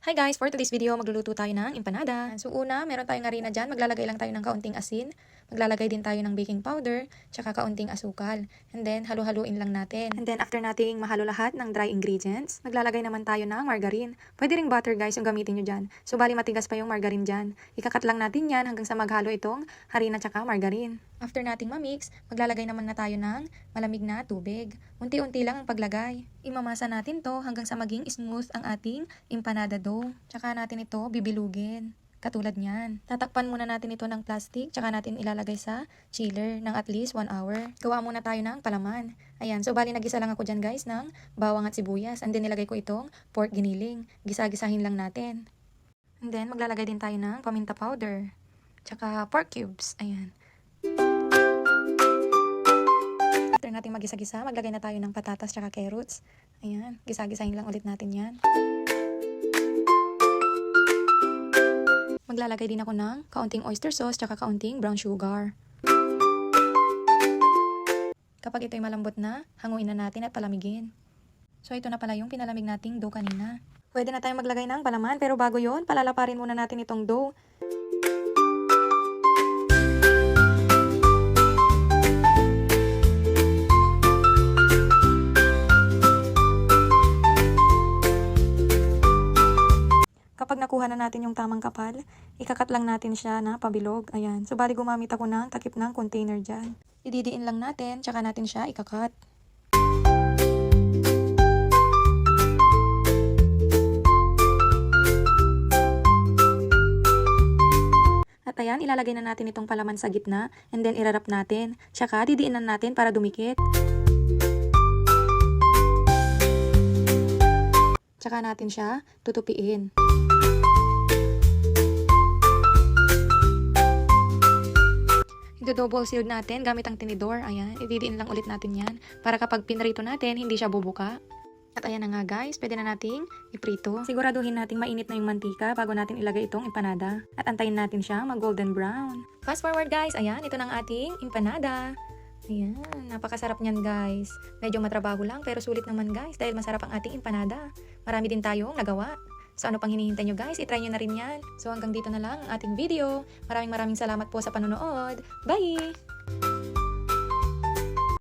Hi guys! For today's video, magluluto tayo ng empanada. So una, meron tayong harina dyan. Maglalagay lang tayo ng kaunting asin. Maglalagay din tayo ng baking powder, tsaka kaunting asukal. And then, halu-haluin lang natin. And then, after nating mahalo lahat ng dry ingredients, maglalagay naman tayo ng margarine. Pwede ring butter guys yung gamitin nyo dyan. So bali matigas pa yung margarine dyan. Ikakat lang natin yan hanggang sa maghalo itong harina tsaka margarine. After nating mamix, maglalagay naman na tayo ng malamig na tubig. Unti-unti lang ang paglagay. Imamasa natin to hanggang sa maging smooth ang ating empanada dough. Tsaka natin ito bibilugin. Katulad niyan. Tatakpan muna natin ito ng plastic, tsaka natin ilalagay sa chiller ng at least 1 hour. Gawa muna tayo ng palaman. Ayan, so bali nagisa lang ako dyan guys ng bawang at sibuyas. And then nilagay ko itong pork giniling. Gisa-gisahin lang natin. And then maglalagay din tayo ng paminta powder. Tsaka pork cubes. Ayan. After natin magisa-gisa, maglagay na tayo ng patatas tsaka carrots. Ayan, gisa-gisahin lang ulit natin yan. Maglalagay din ako ng kaunting oyster sauce tsaka kaunting brown sugar. Kapag ito'y malambot na, hanguin na natin at palamigin. So ito na pala yung pinalamig nating dough kanina. Pwede na tayong maglagay ng palaman, pero bago yon, palalaparin muna natin itong dough. Kapag nakuha na natin yung tamang kapal, ikakat lang natin siya na pabilog. Ayan. So, bali gumamit ako ng takip ng container dyan. Ididiin lang natin, tsaka natin siya ikakat. At ayan, ilalagay na natin itong palaman sa gitna, and then irarap natin. Tsaka, didiinan natin para dumikit. Tsaka natin siya tutupiin. Double sealed natin gamit ang tinidor. Ayan, ididiin lang ulit natin yan para kapag pinrito natin, hindi siya bubuka. At ayan na nga guys, pwede na nating iprito. Siguraduhin nating mainit na yung mantika bago natin ilagay itong empanada. At antayin natin siya mag golden brown. Fast forward guys, ayan, ito na ang ating empanada. Ayan, napakasarap niyan guys. Medyo matrabaho lang pero sulit naman guys dahil masarap ang ating empanada. Marami din tayong nagawa. So ano pang hinihintay nyo guys, itry nyo na rin yan. So hanggang dito na lang ang ating video. Maraming salamat po sa panonood. Bye!